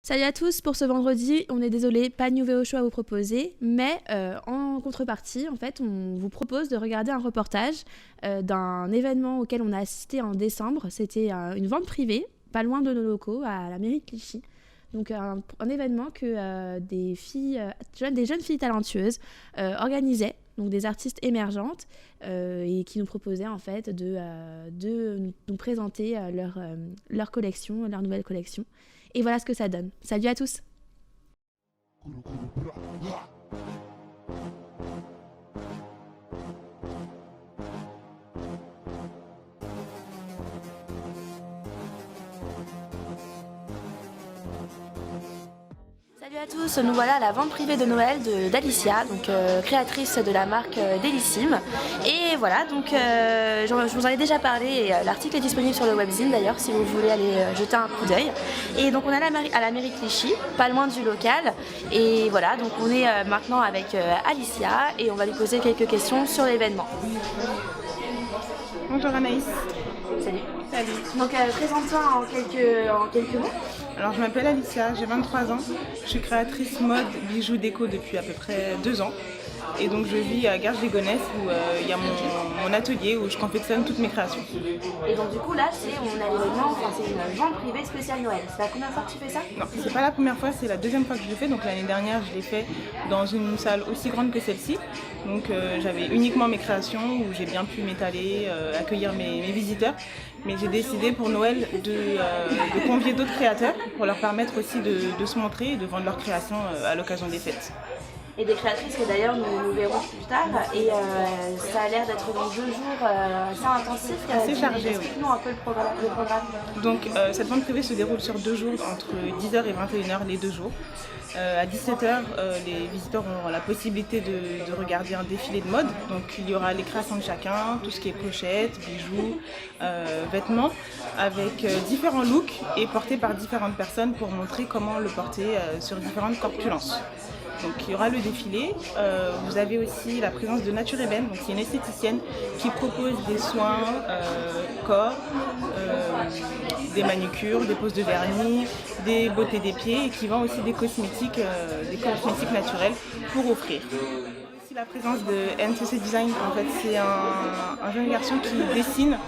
Salut à tous, pour ce vendredi, on est désolé, pas de nouveau show à vous proposer, mais en contrepartie, en fait, on vous propose de regarder un reportage d'un événement auquel on a assisté en décembre. C'était une vente privée, pas loin de nos locaux, à la mairie de Clichy. Donc un événement que des jeunes filles talentueuses organisaient, donc des artistes émergentes, et qui nous proposaient en fait de nous présenter leur collection, leur nouvelle collection. Et voilà ce que ça donne. Salut à tous! Salut à tous, nous voilà à la vente privée de Noël d'Alicia, donc créatrice de la marque Delissime. Et voilà, donc je vous en ai déjà parlé, et l'article est disponible sur le webzine d'ailleurs si vous voulez aller jeter un coup d'œil. Et donc on est à la mairie Clichy, pas loin du local. Et voilà, donc on est maintenant avec Alicia et on va lui poser quelques questions sur l'événement. Bonjour Anaïs. Salut. Salut. Donc présente-toi en quelques mots. Alors je m'appelle Alicia, j'ai 23 ans. Je suis créatrice mode, bijoux, déco depuis à peu près 2 ans. Et donc je vis à Garges-les-Gonesse où il y a mon atelier où je confectionne toutes mes créations. Et donc du coup là c'est l'événement, c'est une vente privée spéciale Noël. C'est la première fois que tu fais ça? Non, c'est pas la première fois, c'est la deuxième fois que je le fais. Donc l'année dernière je l'ai fait dans une salle aussi grande que celle-ci. Donc j'avais uniquement mes créations où j'ai bien pu m'étaler, accueillir mes visiteurs. Mais j'ai décidé pour Noël de convier d'autres créateurs pour leur permettre aussi de se montrer et de vendre leurs créations à l'occasion des fêtes. Et des créatrices que d'ailleurs nous verrons plus tard. Et ça a l'air d'être dans 2 jours assez intensifs. Assez chargé, oui. Explique-nous un peu le programme. Donc cette vente privée se déroule sur 2 jours, entre 10h et 21h les 2 jours. À 17h, les visiteurs auront la possibilité de regarder un défilé de mode. Donc il y aura les créations de chacun, tout ce qui est pochettes, bijoux, vêtements, avec différents looks et portés par différentes personnes pour montrer comment le porter sur différentes corpulences. Donc il y aura le défilé, vous avez aussi la présence de Nature Ébène, donc c'est une esthéticienne qui propose des soins corps, des manucures, des poses de vernis, des beautés des pieds et qui vend aussi des cosmétiques naturels pour offrir. Aussi la présence de NCC Design, en fait c'est un jeune garçon qui dessine,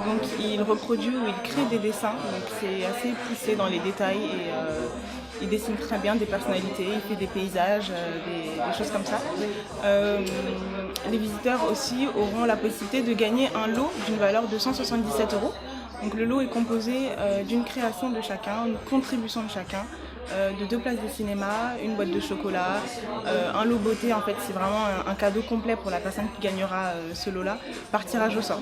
donc il reproduit ou il crée des dessins, donc c'est assez poussé dans les détails et il dessine très bien des personnalités, il fait des paysages, des choses comme ça. Les visiteurs aussi auront la possibilité de gagner un lot d'une valeur de 177 €. Donc le lot est composé d'une création de chacun, une contribution de chacun, de 2 places de cinéma, une boîte de chocolat, un lot beauté. En fait c'est vraiment un cadeau complet pour la personne qui gagnera ce lot-là par tirage au sort.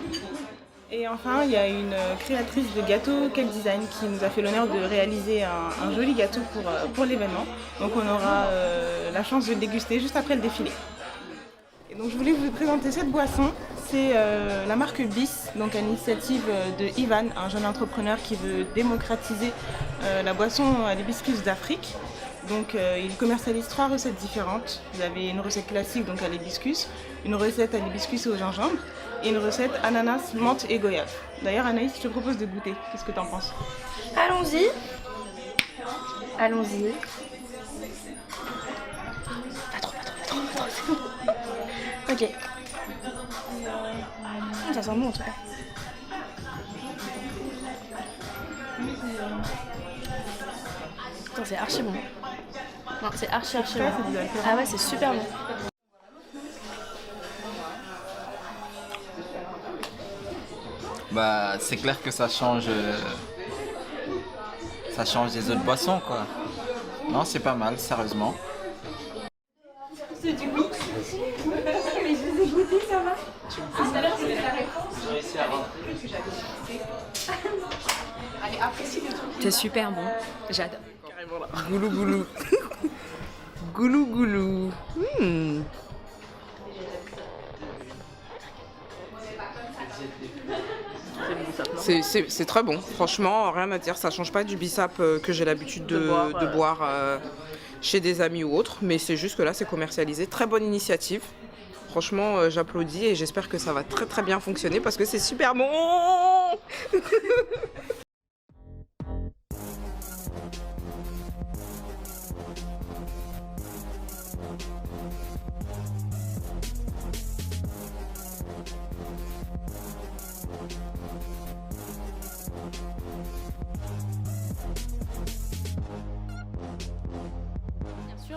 Et enfin, il y a une créatrice de gâteau Cake Design qui nous a fait l'honneur de réaliser un joli gâteau pour l'événement. Donc on aura la chance de le déguster juste après le défilé. Et donc je voulais vous présenter cette boisson. C'est la marque Bis, donc à l'initiative de Ivan, un jeune entrepreneur qui veut démocratiser la boisson à l'hibiscus d'Afrique. Donc il commercialise 3 recettes différentes. Vous avez une recette classique donc à l'hibiscus, une recette à l'hibiscus et au gingembre et une recette ananas, menthe et goyave. D'ailleurs Anaïs, je te propose de goûter. Qu'est-ce que tu en penses? Allons-y. Allons-y. Pas trop. Ok. Ça sent bon en tout cas. Putain, c'est archi bon. Non, c'est archi bon. Ah ouais, c'est super bon. Bah, c'est clair que ça change des autres boissons, quoi. Non, c'est pas mal, sérieusement. C'est du oui. Mais je vous ai goûté, ça va. Tout à l'heure, c'était la réponse. J'ai réussi à rentrer. Allez, apprécie le truc. C'est super bon, j'adore. Carrément là. Goulou goulou. Goulou goulou. C'est très bon, franchement, rien à dire. Ça change pas du bissap que j'ai l'habitude de boire chez des amis ou autres, mais c'est juste que là c'est commercialisé. Très bonne initiative. Franchement, j'applaudis et j'espère que ça va très très bien fonctionner parce que c'est super bon.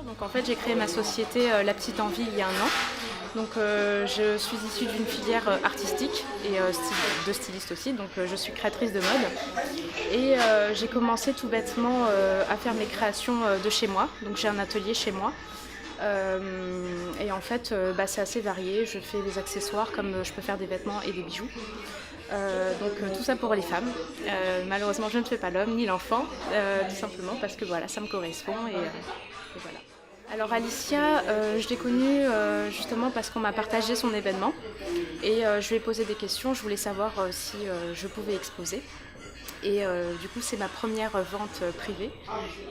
Donc en fait j'ai créé ma société La Petite Envie il y a 1 an. Donc je suis issue d'une filière artistique et de styliste aussi, donc je suis créatrice de mode. Et j'ai commencé tout bêtement à faire mes créations de chez moi. Donc j'ai un atelier chez moi. Et en fait c'est assez varié, je fais des accessoires comme je peux faire des vêtements et des bijoux. Donc tout ça pour les femmes. Malheureusement je ne fais pas l'homme ni l'enfant, tout simplement parce que voilà, ça me correspond et voilà. Alors Alicia, je l'ai connue justement parce qu'on m'a partagé son événement et je lui ai posé des questions, je voulais savoir si je pouvais exposer. Et du coup c'est ma première vente privée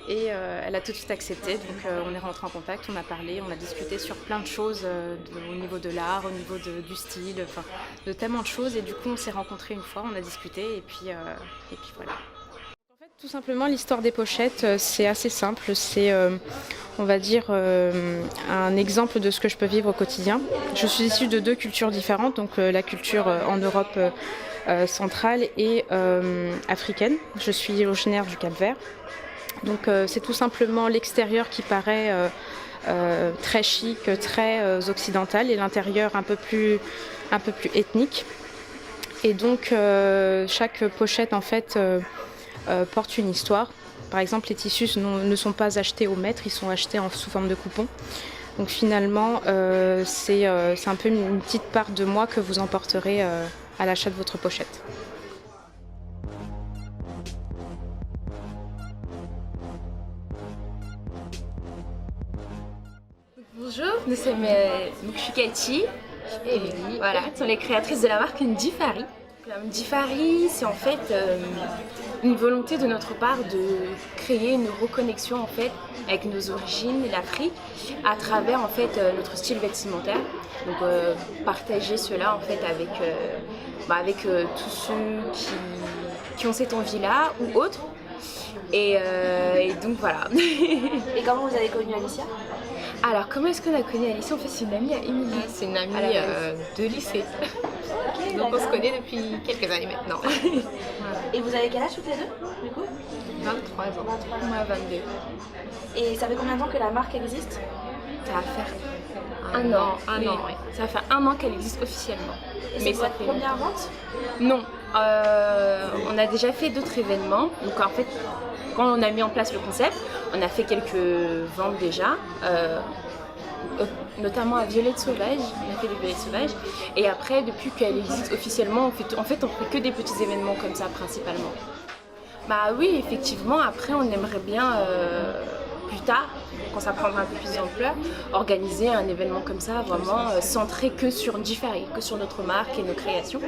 et elle a tout de suite accepté, donc on est rentré en contact, on a parlé, on a discuté sur plein de choses au niveau de l'art, au niveau du style, enfin de tellement de choses et du coup on s'est rencontrés une fois, on a discuté et puis voilà. En fait tout simplement l'histoire des pochettes c'est assez simple, c'est on va dire un exemple de ce que je peux vivre au quotidien. Je suis issue de 2 cultures différentes, donc la culture en Europe centrale et africaine. Je suis originaire du Cap-Vert. Donc c'est tout simplement l'extérieur qui paraît très chic, très occidental et l'intérieur un peu plus ethnique. Et donc chaque pochette en fait porte une histoire. Par exemple, les tissus ne sont pas achetés au mètre, ils sont achetés sous forme de coupons. Donc finalement, c'est un peu une petite part de moi que vous emporterez à l'achat de votre pochette. Bonjour, je suis Katie et voilà, nous sommes les créatrices de la marque Ndifari. Ndifari, c'est en fait une volonté de notre part de créer une reconnexion en fait avec nos origines et l'Afrique à travers en fait notre style vestimentaire. Donc partager cela en fait avec tous ceux qui ont cette envie-là ou autres. Et donc voilà. Et comment vous avez connu Alicia ? Alors comment est-ce qu'on a connu Alicia ? En fait c'est une amie à Émilie. C'est une amie de lycée. Okay, donc on se connaît depuis quelques années maintenant. Et vous avez quel âge toutes les deux du coup ? 23 ans. 23 ans. Moi 22. Et ça fait combien de temps que la marque existe ? Ça va faire Un an, oui. Ça va faire 1 an qu'elle existe officiellement. Et c'est votre première vente ? Non. On a déjà fait d'autres événements. Donc en fait, quand on a mis en place le concept, on a fait quelques ventes déjà. Notamment à Violette Sauvage, on a fait des Violettes Sauvages. Et après, depuis qu'elle existe officiellement, on fait que des petits événements comme ça principalement. Bah oui, effectivement, après on aimerait bien plus tard, quand ça prendra un peu plus d'ampleur, organiser un événement comme ça, vraiment centré que sur Ndifari, que sur notre marque et nos créations.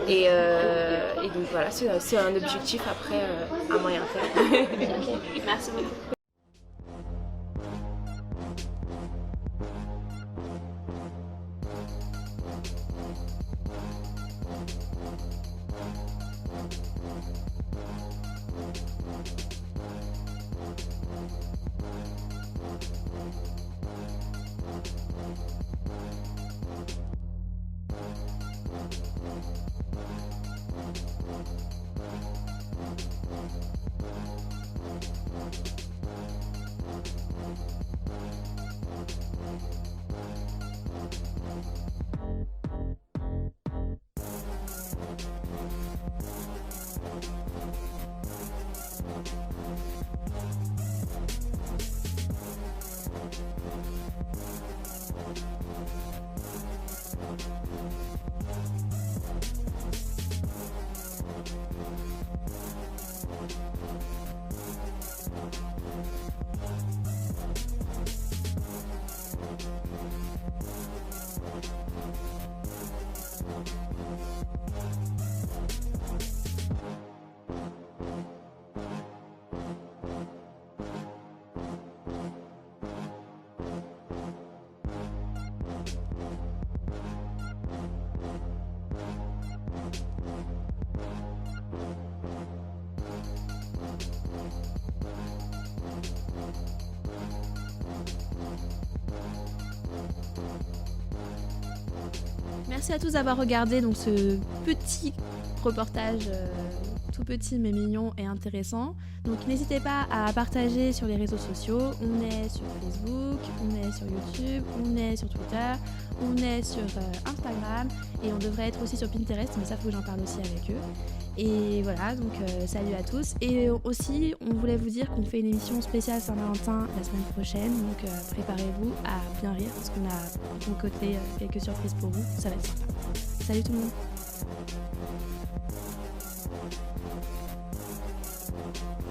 Et donc voilà, c'est un objectif après à moyen terme. Okay. Merci beaucoup. Merci à tous d'avoir regardé donc, ce petit reportage tout petit mais mignon et intéressant. Donc n'hésitez pas à partager sur les réseaux sociaux. On est sur Facebook, on est sur YouTube, on est sur Twitter, on est sur Instagram et on devrait être aussi sur Pinterest, mais ça faut que j'en parle aussi avec eux. Et voilà, donc salut à tous. Et aussi, on voulait vous dire qu'on fait une émission spéciale Saint-Valentin la semaine prochaine, donc préparez-vous à bien rire parce qu'on a concocté quelques surprises pour vous, ça va être sympa. Salut tout le monde.